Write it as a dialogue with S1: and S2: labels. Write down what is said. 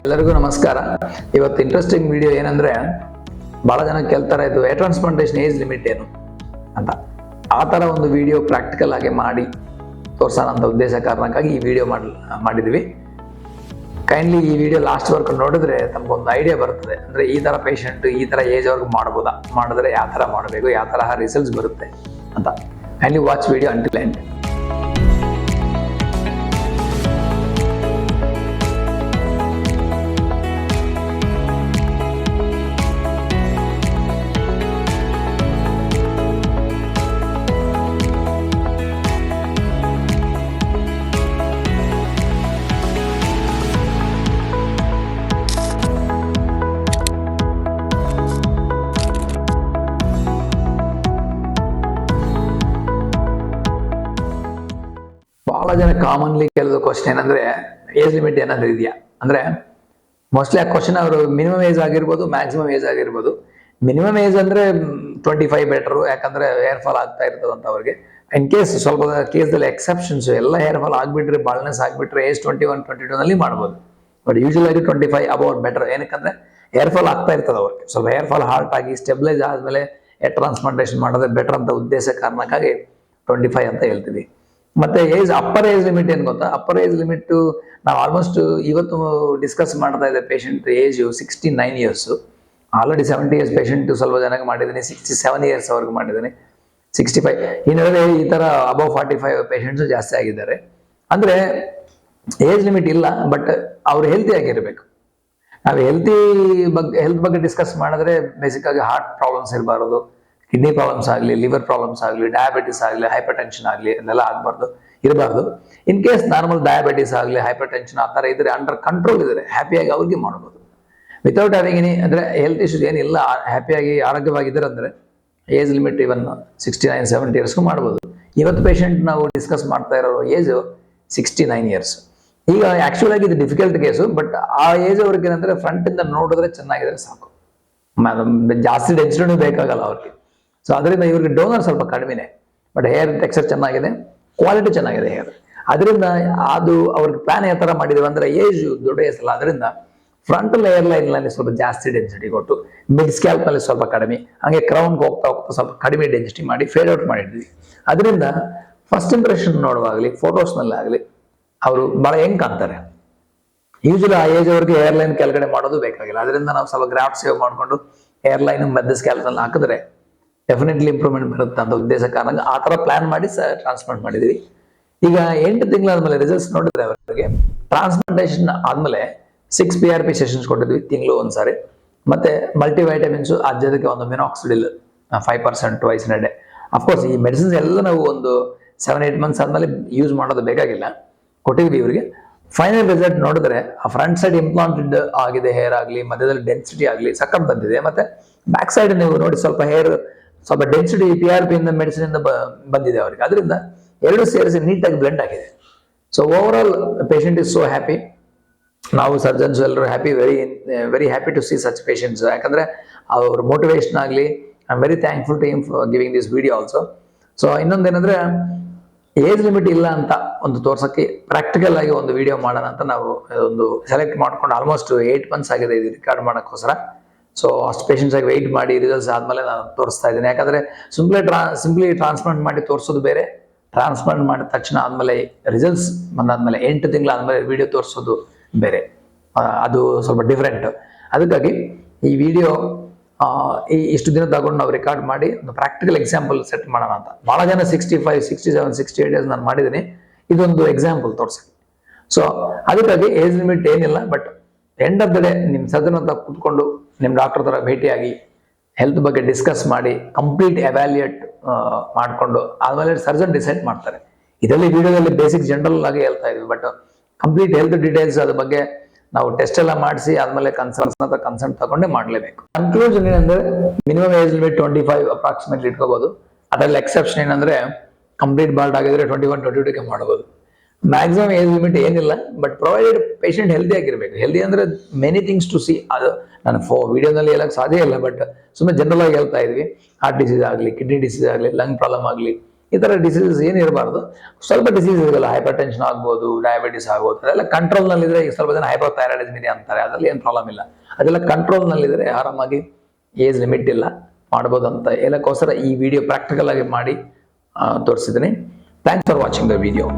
S1: ಎಲ್ಲರಿಗೂ ನಮಸ್ಕಾರ. ಇವತ್ತು ಇಂಟ್ರೆಸ್ಟಿಂಗ್ ವಿಡಿಯೋ ಏನಂದ್ರೆ, ಬಹಳ ಜನ ಕೇಳ್ತಾರೆ ಇದು ಹೇರ್ ಟ್ರಾನ್ಸ್ಪ್ಲಾಂಟೇಷನ್ ಏಜ್ ಲಿಮಿಟ್ ಏನು ಅಂತ. ಆ ತರ ಒಂದು ವಿಡಿಯೋ ಪ್ರಾಕ್ಟಿಕಲ್ ಆಗಿ ಮಾಡಿ ತೋರ್ಸೋಣ ಅಂತ ಉದ್ದೇಶ ಕಾರಣಕ್ಕಾಗಿ ಈ ವಿಡಿಯೋ ಮಾಡಿದ್ವಿ. ಕೈಂಡ್ಲಿ ಈ ವಿಡಿಯೋ ಲಾಸ್ಟ್ ವರ್ಕ್ ನೋಡಿದ್ರೆ ತಮಗೊಂದು ಐಡಿಯಾ ಬರ್ತದೆ. ಅಂದ್ರೆ ಈ ತರ ಪೇಷಂಟ್ ಈ ತರ ಏಜ್ ಅವ್ರಿಗೆ ಮಾಡ್ಬೋದಾ, ಮಾಡಿದ್ರೆ ಯಾವ ತರ ಮಾಡಬೇಕು, ಯಾವ ತರಹ ರಿಸಲ್ಟ್ಸ್ ಬರುತ್ತೆ ಅಂತ. Kindly watch video until end. ಬಹಳ ಜನ ಕಾಮನ್ಲಿ ಕೇಳೋದು ಕ್ವಶನ್ ಏನಂದ್ರೆ, ಏಜ್ ಲಿಮಿಟ್ ಏನಾದ್ರು ಇದೆಯಾ ಅಂದ್ರೆ, ಮೋಸ್ಟ್ಲಿ ಆ ಕ್ವಶನ್ ಅವರು ಮಿನಿಮಮ್ ಏಜ್ ಆಗಿರ್ಬೋದು, ಮ್ಯಾಕ್ಸಿಮಮ್ ಏಜ್ ಆಗಿರ್ಬೋದು. ಮಿನಿಮಮ್ ಏಜ್ ಅಂದ್ರೆ 25 ಬೆಟರ್, ಯಾಕಂದ್ರೆ ಹೇರ್ ಫಾಲ್ ಆಗ್ತಾ ಇರ್ತದಂತ ಅವ್ರಿಗೆ. ಇನ್ ಕೇಸ್ ಸ್ವಲ್ಪ ಕೇಸ್ದಲ್ಲಿ ಎಕ್ಸೆಪ್ಷನ್ಸ್, ಎಲ್ಲ ಹೇರ್ ಫಾಲ್ ಆಗ್ಬಿಟ್ರೆ, ಬಾಲ್ನೆಸ್ ಆಗ್ಬಿಟ್ರೆ ಏಜ್ 21, 22 ನಲ್ಲಿ ಮಾಡ್ಬೋದು. ಬಟ್ ಯೂಶುವಲ್ ಆಗಿ 25 ಅಬೌಟ್ ಬೆಟರ್. ಏನಕ್ಕಂದ್ರೆ ಹೇರ್ ಫಾಲ್ ಆಗ್ತಾ ಇರ್ತದೆ ಅವ್ರಿಗೆ. ಸ್ವಲ್ಪ ಹೇರ್ ಫಾಲ್ ಹಾರ್ಟ್ ಆಗಿ ಸ್ಟೆಬಿಲೈಸ್ ಆದ್ಮೇಲೆ ಹೇರ್ ಟ್ರಾನ್ಸ್ಪ್ಲಾಂಟೇಷನ್ ಮಾಡೋದೇ ಬೆಟರ್ ಅಂತ ಉದ್ದೇಶ ಕಾರಣಕ್ಕಾಗಿ 25 ಅಂತ ಹೇಳ್ತೀವಿ. ಮತ್ತೆ ಏಜ್ ಅಪ್ಪರ್ ಏಜ್ ಲಿಮಿಟ್ ಏನ್ ಗೊತ್ತಾ? ಅಪ್ಪರ್ ಏಜ್ ಲಿಮಿಟ್ ನಾವು ಆಲ್ಮೋಸ್ಟ್ ಇವತ್ತು ಡಿಸ್ಕಸ್ ಮಾಡ್ತಾ ಇದ್ದೆ. Patient age 69 years. Already 70 years patient ಸ್ವಲ್ಪ ಜನಕ್ಕೆ ಮಾಡಿದ್ದೀನಿ, 67 ಇಯರ್ಸ್ ಅವ್ರಿಗೆ ಮಾಡಿದ್ದೀನಿ, 65. ಈ ನಡುವೆ ಈ ತರ ಅಬೌವ್ 45 ಪೇಷಂಟ್ಸ್ ಜಾಸ್ತಿ ಆಗಿದ್ದಾರೆ. ಅಂದ್ರೆ ಏಜ್ ಲಿಮಿಟ್ ಇಲ್ಲ, ಬಟ್ ಅವ್ರು ಹೆಲ್ತಿ ಆಗಿರ್ಬೇಕು. ನಾವು ಹೆಲ್ತ್ ಬಗ್ಗೆ ಡಿಸ್ಕಸ್ ಮಾಡಿದ್ರೆ ಬೇಸಿಕ್ ಆಗಿ ಹಾರ್ಟ್ ಪ್ರಾಬ್ಲಮ್ಸ್ ಇರಬಾರದು, ಕಿಡ್ನಿ ಪ್ರಾಬ್ಲಮ್ಸ್ ಆಗಲಿ, ಲಿವರ್ ಪ್ರಾಬ್ಲಮ್ಸ್ ಆಗಲಿ, ಡಯಾಬಿಟಿಸ್ ಆಗಲಿ, ಹೈಪರ್ ಟೆನ್ಷನ್ ಆಗಲಿ, ಅದೆಲ್ಲ ಇರಬಾರ್ದು. ಇನ್ ಕೇಸ್ ನಾರ್ಮಲ್ ಡಯಾಬಿಟಿಸ್ ಆಗಲಿ, ಹೈಪರ್ ಟೆನ್ಷನ್ ಆ ಥರ ಇದ್ರೆ ಅಂಡರ್ ಕಂಟ್ರೋಲ್ ಇದ್ರೆ ಹ್ಯಾಪಿಯಾಗಿ ಅವ್ರಿಗೆ ಮಾಡ್ಬೋದು. ವಿತೌಟ್ ಹ್ಯಾವಿಂಗ್ ಎನಿ ಅಂದ್ರೆ ಹೆಲ್ತ್ ಇಶ್ಯೂಸ್ ಏನಿಲ್ಲ, ಹ್ಯಾಪಿಯಾಗಿ ಆರೋಗ್ಯವಾಗಿದ್ದಾರೆ ಅಂದ್ರೆ ಏಜ್ ಲಿಮಿಟ್ ಇವನ್ 69, 70 ಇಯರ್ಸ್ಗೂ ಮಾಡ್ಬೋದು. ಇವತ್ತು ಪೇಷಂಟ್ ನಾವು ಡಿಸ್ಕಸ್ ಮಾಡ್ತಾ ಇರೋ ಏಜ್ 69 ಇಯರ್ಸ್. ಈಗ ಆಕ್ಚುಲ್ ಆಗಿ ಇದು ಡಿಫಿಕಲ್ಟ್ ಕೇಸು, ಬಟ್ ಆ ಏಜ್ ಅವ್ರಿಗೆ ಏನಂದ್ರೆ ಫ್ರಂಟ್ ಇಂದ ನೋಡಿದ್ರೆ ಚೆನ್ನಾಗಿದ್ರೆ ಸಾಕು, ಜಾಸ್ತಿ ಡೆನ್ಸಿಟಿ ಬೇಕಾಗಲ್ಲ ಅವ್ರಿಗೆ. ಸೊ ಅದರಿಂದ ಇವ್ರಿಗೆ ಡೋನರ್ ಸ್ವಲ್ಪ ಕಡಿಮೆನೆ, ಬಟ್ ಹೇರ್ ಟೆಕ್ಸ್ಚರ್ ಚೆನ್ನಾಗಿದೆ, ಕ್ವಾಲಿಟಿ ಚೆನ್ನಾಗಿದೆ ಹೇರ್. ಅದರಿಂದ ಅದು ಅವ್ರಿಗೆ ಪ್ಲಾನ್ ಯಾವ ತರ ಮಾಡಿದೀವಿ ಅಂದ್ರೆ, ಏಜ್ ದೊಡ್ಡ ಏಜಲ್ಲ, ಅದರಿಂದ ಫ್ರಂಟಲ್ ಏರ್ ಲೈನ್ ನಲ್ಲಿ ಸ್ವಲ್ಪ ಜಾಸ್ತಿ ಡೆನ್ಸಿಟಿ ಕೊಟ್ಟು, ಮಿಡ್ ಸ್ಕ್ಯಾಲ್ಪ್ ನಲ್ಲಿ ಸ್ವಲ್ಪ ಕಡಿಮೆ, ಹಂಗೆ ಕ್ರೌನ್ಗೆ ಹೋಗ್ತಾ ಸ್ವಲ್ಪ ಕಡಿಮೆ ಡೆನ್ಸಿಟಿ ಮಾಡಿ ಫೇಡ್ ಔಟ್ ಮಾಡಿದ್ವಿ. ಅದರಿಂದ ಫಸ್ಟ್ ಇಂಪ್ರೆಷನ್ ನೋಡುವಾಗಲಿ, ಫೋಟೋಸ್ ನಲ್ಲಿ ಆಗಲಿ ಅವರು ಬಹಳ ಹೆಂಗ್ ಕಾಣ್ತಾರೆ. ಯೂಶಲಿ ಆ ಏಜ್ ಅವ್ರಿಗೆ ಹೇರ್ ಲೈನ್ ಕೆಳಗಡೆ ಮಾಡೋದು ಬೇಕಾಗಿಲ್ಲ. ಅದರಿಂದ ನಾವು ಸ್ವಲ್ಪ ಗ್ರಾಫ್ಟ್ ಸೇವ್ ಮಾಡ್ಕೊಂಡು ಹೇರ್ ಲೈನ್ ಮಧ್ಯ ಸ್ಕ್ಯಾಲ್ಪ್ ನಲ್ಲಿ ಹಾಕಿದ್ರೆ ಡೆಫಿನೆಟ್ಲಿ ಇಂಪ್ರೂವ್ಮೆಂಟ್ ಬರುತ್ತೆ ಅಂತ ಉದ್ದೇಶ ಕಾರಣ ಆ ತರ ಪ್ಲಾನ್ ಮಾಡಿ ಟ್ರಾನ್ಸ್ಪ್ಲಾಂಟ್ ಮಾಡಿದ್ವಿ. ಈಗ 8 ತಿಂಗಳಾದ್ಮೇಲೆ ರಿಸಲ್ಟ್ಸ್ ನೋಡಿದ್ರೆ ಅವರಿಗೆ ಟ್ರಾನ್ಸ್ಪ್ಲಾಂಟೇಷನ್ ಆದ್ಮೇಲೆ 6 PRP ಸೆಷನ್ಸ್ ಕೊಟ್ಟಿದ್ವಿ, ತಿಂಗಳು ಒಂದ್ಸಾರಿ. ಮತ್ತೆ ಮಲ್ಟಿ ವೈಟಮಿನ್ಸ್, ಅದ್ರ ಜೊತೆಗೆ ಒಂದು minoxidil 5% twice in a day. Of course ಈ ಮೆಡಿಸಿನ್ಸ್ ಎಲ್ಲ ನಾವು ಒಂದು 7-8 ಮಂತ್ಸ್ ಆದ್ಮೇಲೆ ಯೂಸ್ ಮಾಡೋದು ಬೇಕಾಗಿಲ್ಲ, ಕೊಟ್ಟಿದ್ವಿ ಇವರಿಗೆ. ಫೈನಲ್ ರಿಸಲ್ಟ್ ನೋಡಿದ್ರೆ ಆ ಫ್ರಂಟ್ ಸೈಡ್ ಇಂಪ್ಲಾಂಟೆಡ್ ಆಗಿದೆ ಹೇರ್ ಆಗಲಿ, ಮಧ್ಯದಲ್ಲಿ ಡೆನ್ಸಿಟಿ ಆಗಲಿ ಸಖತ್ ಬಂದಿದೆ. ಮತ್ತೆ ಬ್ಯಾಕ್ ಸೈಡ್ ನೀವು ನೋಡಿ ಸ್ವಲ್ಪ ಹೇರ್ ಸ್ವಲ್ಪ ಡೆನ್ಸಿಟಿ PRP ಇಂದ ಮೆಡಿಸಿನ್ ಇಂದ ಬಂದಿದೆ ಅವರಿಗೆ. ಅದರಿಂದ ಎರಡು ಸೇರಿಸಿ ನೀಟಾಗಿ ಬ್ಲೆಂಡ್ ಆಗಿದೆ. So overall patient is so happy. ನಾವು ಸರ್ಜನ್ಸ್ ಎಲ್ಲರೂ happy, very happy to see such patients. ಯಾಕಂದ್ರೆ ಅವ್ರ ಮೋಟಿವೇಶನ್ ಆಗಲಿ, I am very thankful to him for giving this video also. So ಇನ್ನೊಂದೇನಂದ್ರೆ, ಏಜ್ ಲಿಮಿಟ್ ಇಲ್ಲ ಅಂತ ಒಂದು ತೋರ್ಸಕ್ಕೆ ಪ್ರಾಕ್ಟಿಕಲ್ ಆಗಿ ಒಂದು ವಿಡಿಯೋ ಮಾಡೋಣ ಅಂತ ನಾವು ಒಂದು ಸೆಲೆಕ್ಟ್ ಮಾಡ್ಕೊಂಡು ಆಲ್ಮೋಸ್ಟ್ 8 ಮಂತ್ಸ್ ಆಗಿದೆ ಇದು ರಿಕಾರ್ಡ್ ಮಾಡೋಕ್ಕೋಸ್ಕರ. ಸೊ ಅಷ್ಟು ಪೇಷಂಟ್ಸ್ ಆಗಿ ವೆಯ್ಟ್ ಮಾಡಿ ರಿಸಲ್ಟ್ಸ್ ಆದ್ಮೇಲೆ ನಾನು ತೋರಿಸ್ತಾ ಇದ್ದೀನಿ. ಯಾಕಂದ್ರೆ ಸಿಂಪ್ಲಿ ಟ್ರಾನ್ಸ್ಪ್ಲಾಂಟ್ ಮಾಡಿ ತೋರಿಸೋದು ಬೇರೆ, ಟ್ರಾನ್ಸ್ಪ್ಲಾಂಟ್ ಮಾಡಿದ ತಕ್ಷಣ ಆದ್ಮೇಲೆ ರಿಸಲ್ಟ್ಸ್ ಬಂದಾದ್ಮೇಲೆ 8 ತಿಂಗಳಾದ್ಮೇಲೆ ವಿಡಿಯೋ ತೋರಿಸೋದು ಬೇರೆ, ಅದು ಸ್ವಲ್ಪ ಡಿಫ್ರೆಂಟ್. ಅದಕ್ಕಾಗಿ ಈ ವಿಡಿಯೋ ಇಷ್ಟು ದಿನ ತಗೊಂಡು ನಾವು ರೆಕಾರ್ಡ್ ಮಾಡಿ ಒಂದು ಪ್ರಾಕ್ಟಿಕಲ್ ಎಕ್ಸಾಂಪಲ್ ಸೆಟ್ ಮಾಡೋಣ ಅಂತ. ಬಹಳ ಜನ 65, 67, 68 ಇಯರ್ಸ್ ನಾನು ಮಾಡಿದ್ದೀನಿ, ಇದೊಂದು ಎಕ್ಸಾಂಪಲ್ ತೋರ್ಸಕ್ಕೆ. ಸೊ ಅದಕ್ಕಾಗಿ ಏಜ್ ಲಿಮಿಟ್ ಏನಿಲ್ಲ, but end of the day ನಿಮ್ಮ ಸರ್ಜನ್ ಹತ್ರ ಕೂತ್ಕೊಂಡು ನಿಮ್ಮ ಡಾಕ್ಟರ್ ಹತ್ರ ಭೇಟಿಯಾಗಿ ಹೆಲ್ತ್ ಬಗ್ಗೆ ಡಿಸ್ಕಸ್ ಮಾಡಿ ಕಂಪ್ಲೀಟ್ ಎವ್ಯಾಲ್ಯೂಯೇಟ್ ಮಾಡಿಕೊಂಡು ಆದ್ಮೇಲೆ ಸರ್ಜನ್ ಡಿಸೈಡ್ ಮಾಡ್ತಾರೆ. ಇದರಲ್ಲಿ ವಿಡಿಯೋದಲ್ಲಿ ಬೇಸಿಕ್ ಜನರಲ್ ಆಗಿ ಹೇಳ್ತಾ ಇದ್ವಿ, ಬಟ್ ಕಂಪ್ಲೀಟ್ ಹೆಲ್ತ್ ಡೀಟೇಲ್ಸ್ ಅದ್ರ ಬಗ್ಗೆ ನಾವು ಟೆಸ್ಟ್ ಎಲ್ಲ ಮಾಡಿಸಿ ಆದ್ಮೇಲೆ ಕನ್ಸಲ್ಟ್ ತಗೊಂಡೇ ಮಾಡಲೇಬೇಕು. ಕನ್ಕ್ಲೂಷನ್ ಏನಂದ್ರೆ, ಮಿನಿಮಮ್ ಏಜ್ ಲಿಮಿಟ್ 25 ಅಪ್ರಾಕ್ಸಿಮೇಟ್ಲಿ ಇಟ್ಕೋಬಹುದು. ಅದರಲ್ಲಿ ಎಕ್ಸೆಪ್ಷನ್ ಏನಂದ್ರೆ, ಕಂಪ್ಲೀಟ್ ಬಾಲ್ಡ್ ಆಗಿದ್ರೆ 21, 22ಗೆ ಮಾಡಬಹುದು. ಮ್ಯಾಕ್ಸಿಮಮ್ ಏಜ್ ಲಿಮಿಟ್ ಏನಿಲ್ಲ, ಬಟ್ ಪ್ರೊವೈಡೆಡ್ ಪೇಷಂಟ್ ಹೆಲ್ದಿ ಆಗಿರ್ಬೇಕು. ಹೆಲ್ದಿ ಅಂದ್ರೆ ಮೆನಿ ಥಿಂಗ್ಸ್ ಟು ಸಿ. ಅದು ನಾನು ವಿಡಿಯೋನಲ್ಲಿ ಹೇಳಕ್ ಸಾಧ್ಯ ಇಲ್ಲ, ಬಟ್ ಸುಮ್ಮನೆ ಜನರಲ್ ಆಗಿ ಹೇಳ್ತಾ ಇದ್ವಿ. ಹಾರ್ಟ್ ಡಿಸೀಸ್ ಆಗಲಿ, ಕಿಡ್ನಿ ಡಿಸೀಸ್ ಆಗಲಿ, ಲಂಗ್ ಪ್ರಾಬ್ಲಮ್ ಆಗಲಿ, ಈ ಥರ ಡಿಸೀಸಸ್ ಏನು ಇರಬಾರ್ದು. ಸ್ವಲ್ಪ ಡಿಸೀಸ್ ಇರಲ್ಲ, ಹೈಪರ್ ಟೆನ್ಷನ್ ಆಗ್ಬೋದು, ಡಯಾಬಿಟಿಸ್ ಆಗ್ಬೋದು, ಅದೆಲ್ಲ ಕಂಟ್ರೋಲ್ನಲ್ಲಿದ್ರೆ. ಈಗ ಸ್ವಲ್ಪ ಜನ ಹೈಪೋಥೈರಾಯ್ಡಿಸಮ್ ಇದೆ ಅಂತಾರೆ, ಅದರಲ್ಲಿ ಏನು ಪ್ರಾಬ್ಲಮ್ ಇಲ್ಲ. ಅದೆಲ್ಲ ಕಂಟ್ರೋಲ್ನಲ್ಲಿದ್ರೆ ಆರಾಮಾಗಿ ಏಜ್ ಲಿಮಿಟ್ ಇಲ್ಲ, ಮಾಡ್ಬೋದು ಅಂತ ಹೇಳಕ್ಕೋಸ್ಕರ ಈ ವಿಡಿಯೋ ಪ್ರಾಕ್ಟಿಕಲ್ ಆಗಿ ಮಾಡಿ ತೋರಿಸಿದ್ದೀನಿ. Thanks for watching the video.